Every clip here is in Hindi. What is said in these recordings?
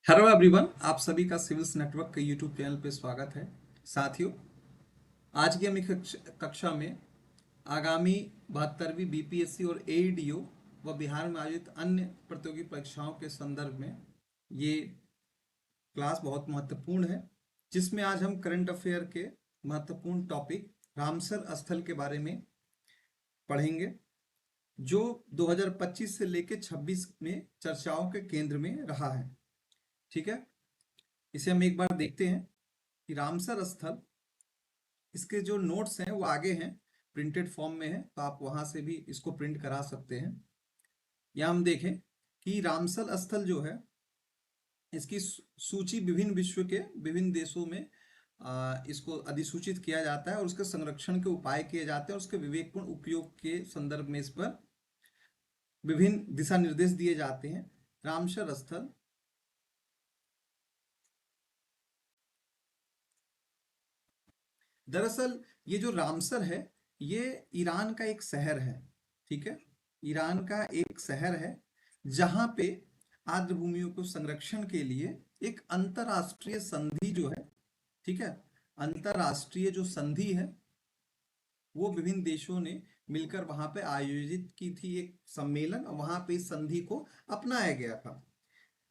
हेलो एवरीवन, आप सभी का सिविल्स नेटवर्क के यूट्यूब चैनल पे स्वागत है। साथियों, आज की हम एक कक्षा में आगामी 72वीं बीपीएससी और एईडीओ व बिहार में आयोजित अन्य प्रतियोगी परीक्षाओं के संदर्भ में ये क्लास बहुत महत्वपूर्ण है, जिसमें आज हम करंट अफेयर के महत्वपूर्ण टॉपिक रामसर स्थल के बारे में पढ़ेंगे, जो 2025 से लेकर 26 में चर्चाओं के केंद्र में रहा है। ठीक है, इसे हम एक बार देखते हैं कि रामसर स्थल, इसके जो नोट्स हैं वो आगे हैं, प्रिंटेड फॉर्म में है, तो आप वहां से भी इसको प्रिंट करा सकते हैं। यहाँ हम देखें कि रामसर स्थल जो है, इसकी सूची विभिन्न विश्व के विभिन्न देशों में इसको अधिसूचित किया जाता है और उसके संरक्षण के उपाय किए जाते हैं और उसके विवेकपूर्ण उपयोग के संदर्भ में इस पर विभिन्न दिशा निर्देश दिए जाते हैं। रामसर स्थल दरअसल ये जो रामसर है, ये ईरान का एक शहर है। ठीक है, ईरान का एक शहर है जहां पे आर्द्र भूमियों को संरक्षण के लिए एक अंतरराष्ट्रीय संधि जो है, ठीक है, अंतरराष्ट्रीय जो संधि है वो विभिन्न देशों ने मिलकर वहां पे आयोजित की थी एक सम्मेलन, और वहां पे इस संधि को अपनाया गया था,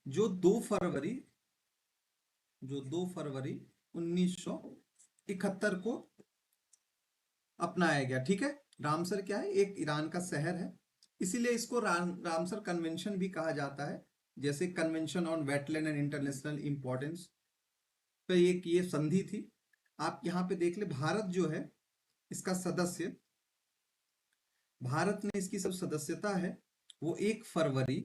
जो 2 फरवरी 1971 को अपनाया गया। ठीक है, रामसर क्या है, एक ईरान का शहर है, इसीलिए इसको रामसर कन्वेंशन भी कहा जाता है, जैसे convention on wetland and international importance. तो ये संधि थी। आप यहाँ पे देख ले, भारत जो है इसका सदस्य, भारत ने इसकी सब सदस्यता है वो 1 फरवरी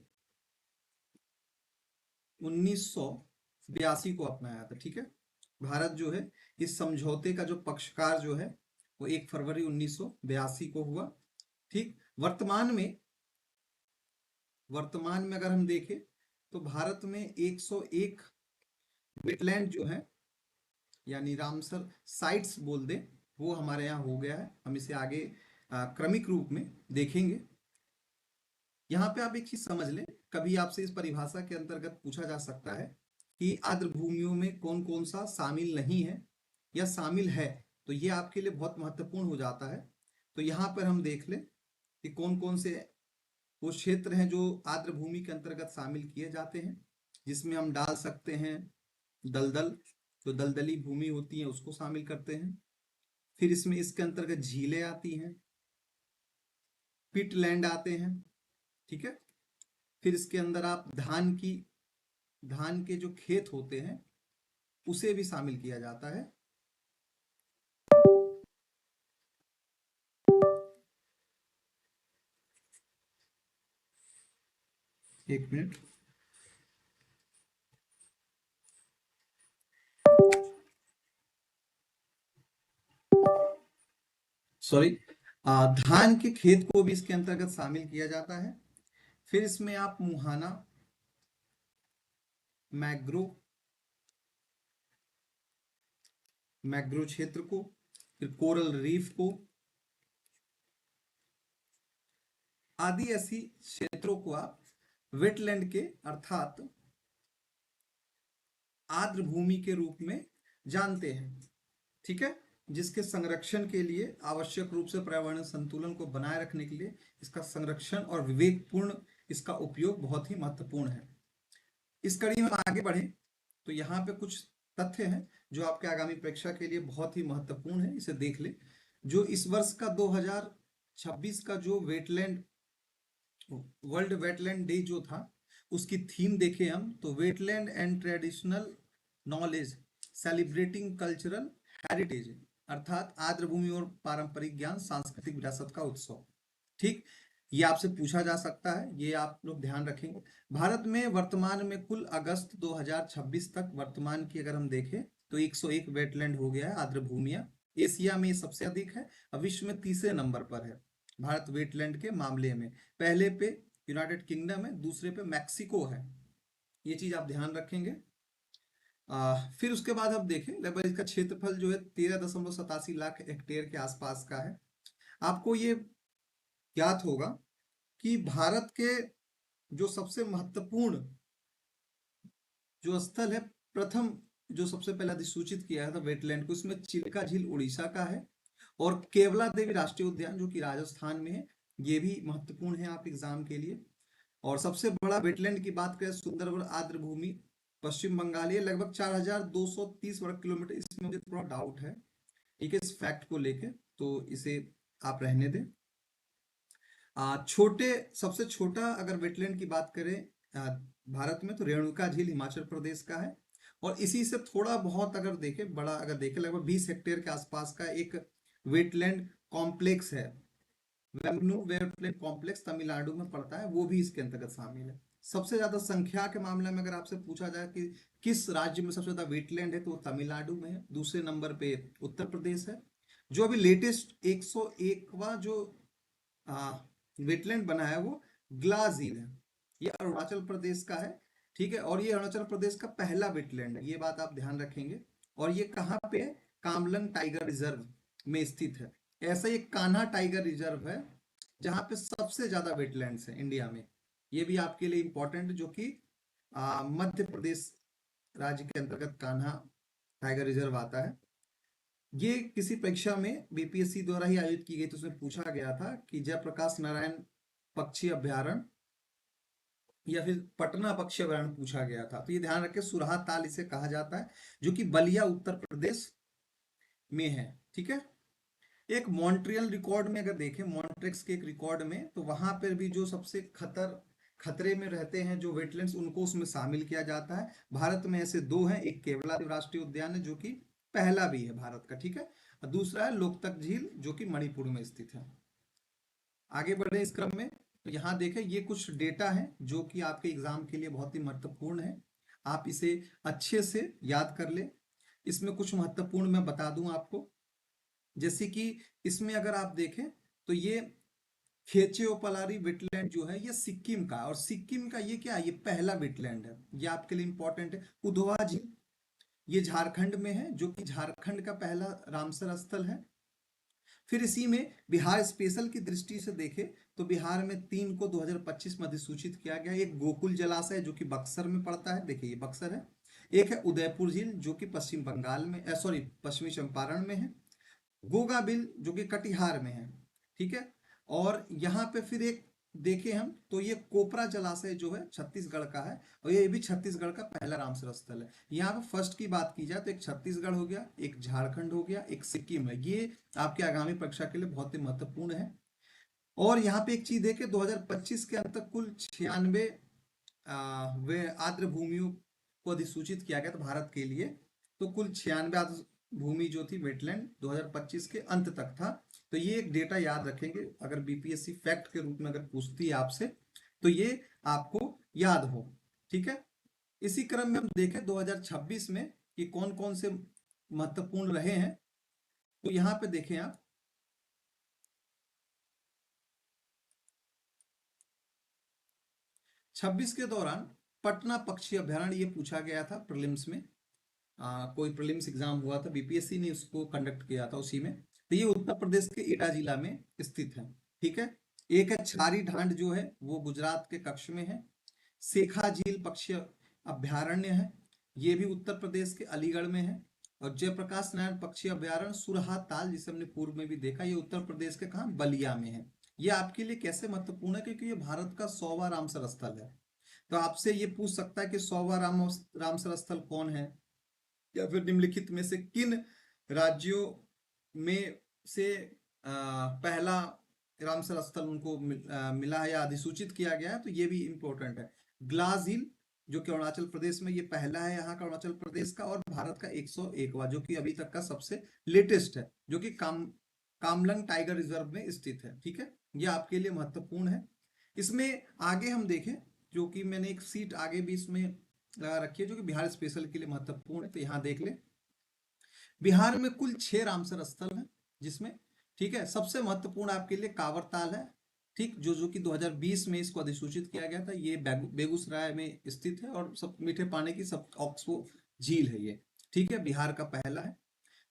1982 को अपनाया था। ठीक है, भारत जो है इस समझौते का जो पक्षकार जो है वो 1 फरवरी 1982 को हुआ। ठीक, वर्तमान में अगर हम देखें तो भारत में 101 वेटलैंड जो है, यानी रामसर साइट्स बोल दे, वो हमारे यहाँ हो गया है। हम इसे आगे क्रमिक रूप में देखेंगे। यहाँ पे आप एक चीज समझ लें, कभी आपसे इस परिभाषा के अंतर्गत पूछा जा सकता है कि आर्द्र भूमियों में कौन कौन सा शामिल नहीं है या शामिल है, तो ये आपके लिए बहुत महत्वपूर्ण हो जाता है। तो यहाँ पर हम देख लें कि कौन कौन से वो क्षेत्र हैं जो आर्द्र भूमि के अंतर्गत शामिल किए जाते हैं, जिसमें हम डाल सकते हैं दलदल, जो दलदली भूमि होती है उसको शामिल करते हैं। फिर इसमें इसके अंतर्गत झीलें आती हैं, पिटलैंड आते हैं। ठीक है, फिर इसके अंदर आप धान के जो खेत होते हैं उसे भी शामिल किया जाता है। एक मिनट, सॉरी, धान के खेत को भी इसके अंतर्गत शामिल किया जाता है। फिर इसमें आप मुहाना, मैग्रोव मैग्रो क्षेत्र को, फिर कोरल रीफ को, आदि ऐसी क्षेत्रों को आप वेटलैंड के अर्थात आर्द्र भूमि के रूप में जानते हैं। ठीक है, जिसके संरक्षण के लिए आवश्यक रूप से पर्यावरण संतुलन को बनाए रखने के लिए इसका संरक्षण और विवेकपूर्ण इसका उपयोग बहुत ही महत्वपूर्ण है। इस कड़ी में हम आगे बढ़े तो यहाँ पे कुछ तथ्य हैं जो आपके आगामी परीक्षा के लिए बहुत ही महत्वपूर्ण है, इसे देख ले। जो इस वर्ष का 2026 का जो वेटलैंड वर्ल्ड वेटलैंड डे जो था, उसकी थीम देखें हम तो wetland and traditional knowledge celebrating cultural heritage, अर्थात आर्द्र भूमि और पारंपरिक ज्ञान सांस्कृतिक विरासत का उत्सव। ठीक, ये आपसे पूछा जा सकता है, ये आप लोग ध्यान रखेंगे। भारत में वर्तमान में कुल अगस्त 2026 तक वर्तमान की अगर हम देखें तो 101 वेटलैंड हो गया है, आर्द्र भूमियां। एशिया में सबसे अधिक है और विश्व में तीसरे नंबर पर है भारत वेटलैंड के मामले में। पहले पे यूनाइटेड किंगडम है, दूसरे पे मैक्सिको है। ये चीज आप ध्यान रखेंगे। फिर उसके बाद हम देखें लगभग इसका क्षेत्रफल जो है 13.87 लाख हेक्टेयर के आसपास का है। आपको ये ज्ञात होगा कि भारत के जो सबसे महत्वपूर्ण जो स्थल है, प्रथम जो सबसे पहले अधिसूचित किया था वेटलैंड को, इसमें चिल्का झील उड़ीसा का है, और केवला देवी राष्ट्रीय उद्यान जो कि राजस्थान में है, ये भी महत्वपूर्ण है आप एग्जाम के लिए। और सबसे बड़ा वेटलैंड की बात करें, सुंदरवन आर्द्र भूमि पश्चिम बंगाल, ये लगभग 4230 वर्ग किलोमीटर, इसमें मुझे थोड़ा डाउट है, ठीक है, इस फैक्ट को लेके, तो इसे आप रहने दें। छोटे सबसे छोटा अगर वेटलैंड की बात करें भारत में, तो रेणुका झील हिमाचल प्रदेश का है, और इसी से थोड़ा बहुत अगर देखें, बड़ा अगर देखें, लगभग 20 हेक्टेयर के आसपास का एक वेटलैंड कॉम्प्लेक्स है, वेम्बनू वेटलैंड कॉम्प्लेक्स, तमिलनाडु में पड़ता है, वो भी इसके अंतर्गत शामिल है। सबसे ज्यादा संख्या के मामले में अगर आपसे पूछा जाए कि किस राज्य में सबसे ज्यादा वेटलैंड है, तो वो तमिलनाडु में है, दूसरे नंबर पे उत्तर प्रदेश है। जो अभी लेटेस्ट 101वां जो वेटलैंड बना है वो ग्लास झील है, ये अरुणाचल प्रदेश का है, ठीक है, और ये अरुणाचल प्रदेश का पहला वेटलैंड है, ये बात आप ध्यान रखेंगे। और ये कहाँ पे है? कामलंग टाइगर रिजर्व में स्थित है। ऐसा एक कान्हा टाइगर रिजर्व है जहाँ पे सबसे ज्यादा वेटलैंड्स है इंडिया में, ये भी आपके लिए इंपॉर्टेंट, जो कि मध्य प्रदेश राज्य के अंतर्गत कान्हा टाइगर रिजर्व आता है। ये किसी परीक्षा में बीपीएससी द्वारा ही आयोजित की गई, तो उसमें पूछा गया था कि जयप्रकाश नारायण पक्षी अभ्यारण्य या फिर पटना पक्षी अभ्यारण्य पूछा गया था, तो ये ध्यान रखें, सुरहा ताल इसे कहा जाता है, जो कि बलिया उत्तर प्रदेश में है, ठीक है। एक मॉन्ट्रियल रिकॉर्ड में अगर देखें, मॉन्ट्रेक्स के एक रिकॉर्ड में, तो वहां पर भी जो सबसे खतरे में रहते हैं जो वेटलैंड्स, उनको उसमें शामिल किया जाता है। भारत में ऐसे दो हैं, एक केवला राष्ट्रीय उद्यान है जो कि पहला भी है भारत का, ठीक है, और दूसरा है लोकतक झील जो कि मणिपुर में स्थित है। आगे बढ़े इस क्रम में, तो यहाँ देखें, ये कुछ डेटा है जो कि आपके एग्जाम के लिए बहुत ही महत्वपूर्ण है, आप इसे अच्छे से याद कर ले। इसमें कुछ महत्वपूर्ण मैं बता दूं आपको, जैसे कि इसमें अगर आप देखें, तो ये खेचेओपलारी वेटलैंड जो है ये सिक्किम का, और सिक्किम का ये क्या है, ये पहला वेटलैंड है, ये आपके लिए इंपॉर्टेंट है। उधवा झील ये झारखंड में है, जो कि झारखंड का पहला रामसर स्थल है। फिर इसी में बिहार स्पेशल की दृष्टि से देखें, तो बिहार में 3 को 2025 में अधिसूचित किया गया, एक गोकुल जलाशय जो कि बक्सर में पड़ता है, देखिए ये बक्सर है। एक है उदयपुर झील जो कि पश्चिम बंगाल में, सॉरी पश्चिमी चंपारण में है। गोगा बिल जो कि कटिहार में है, ठीक है। और यहाँ पे फिर एक देखें हम, तो ये कोपरा जलाशय जो है छत्तीसगढ़ का है, और ये भी छत्तीसगढ़ का पहला रामसर स्थल है। यहाँ पे फर्स्ट की बात की जाए तो एक छत्तीसगढ़ हो गया, एक झारखंड हो गया, एक सिक्किम है, ये आपके आगामी परीक्षा के लिए बहुत ही महत्वपूर्ण है। और यहाँ पे एक चीज देखें, 2025 के अंत तक कुल 96 वे आर्द्र भूमियों को अधिसूचित किया गया था भारत के लिए, तो कुल 96 आर्द्र भूमि जो थी वेटलैंड 2025 के अंत तक था। तो ये एक डेटा याद रखेंगे, अगर बीपीएससी फैक्ट के रूप में अगर पूछती है आपसे, तो ये आपको याद हो, ठीक है। इसी क्रम में हम देखें 2026 में कि कौन कौन से महत्वपूर्ण रहे हैं, तो यहाँ पे देखें आप, 26 के दौरान पटना पक्षी अभ्यारण्य ये पूछा गया था प्रीलिम्स में, कोई प्रीलिम्स एग्जाम हुआ था, बीपीएससी ने उसको कंडक्ट किया था उसी में, तो ये उत्तर प्रदेश के एटा जिला में स्थित है, ठीक है। एक है छारी ढांड जो है वो गुजरात के कच्छ में है। सेखा झील पक्षी अभ्यारण्य है, ये भी उत्तर प्रदेश के अलीगढ़ में है। और जयप्रकाश नारायण पक्षी अभ्यारण्य सुरहा ताल, जिसे हमने पूर्व में भी देखा, ये उत्तर प्रदेश के कहा, बलिया में है। ये आपके लिए कैसे महत्वपूर्ण है, क्योंकि ये भारत का 100वां रामसर स्थल है। तो आपसे ये पूछ सकता है कि 100वां रामसर स्थल कौन है, या फिर निम्नलिखित में से किन राज्यों में से पहला रामसर स्थल उनको मिला है या अधिसूचित किया गया है, तो ये भी इंपॉर्टेंट है। ग्लास हिल जो कि अरुणाचल प्रदेश में, ये पहला है यहाँ का अरुणाचल प्रदेश का, और भारत का 101वां जो कि अभी तक का सबसे लेटेस्ट है, जो कि कामलंग टाइगर रिजर्व में स्थित है, ठीक है। ये आपके लिए महत्वपूर्ण है। इसमें आगे हम देखें, जो कि मैंने एक सीट आगे भी इसमें लगा रखी है जो कि बिहार स्पेशल के लिए महत्वपूर्ण है, तो यहाँ देख ले, बिहार में कुल 6 रामसर स्थल हैं, जिसमें, ठीक है, सबसे महत्वपूर्ण आपके लिए कांवर ताल है, ठीक, जो कि 2020 में इसको अधिसूचित किया गया था, ये बेगूसराय में स्थित है, और सब मीठे पानी की सब ऑक्सबो झील है ये, ठीक है, बिहार का पहला है।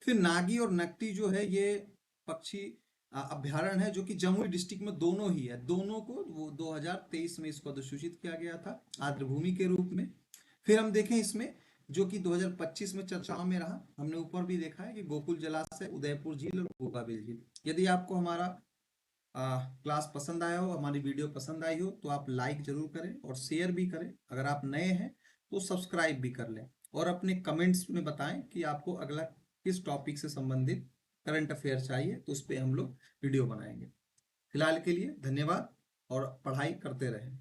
फिर नागी और नकटी जो है ये पक्षी अभ्यारण्य है, जो कि जमुई डिस्ट्रिक्ट में दोनों ही है, दोनों को वो 2023 में इसको अधिसूचित किया गया था आर्द्रभूमि के रूप में। फिर हम देखें इसमें जो कि 2025 में चर्चाओं में रहा, हमने ऊपर भी देखा है कि गोकुल जलाशय, उदयपुर झील और गोगाबिल झील। यदि आपको हमारा क्लास पसंद आया हो, हमारी वीडियो पसंद आई हो, तो आप लाइक जरूर करें और शेयर भी करें। अगर आप नए हैं तो सब्सक्राइब भी कर लें और अपने कमेंट्स में बताएं कि आपको अगला किस टॉपिक से संबंधित करंट अफेयर चाहिए, तो उस पर हम लोग वीडियो बनाएंगे। फिलहाल के लिए धन्यवाद और पढ़ाई करते रहें।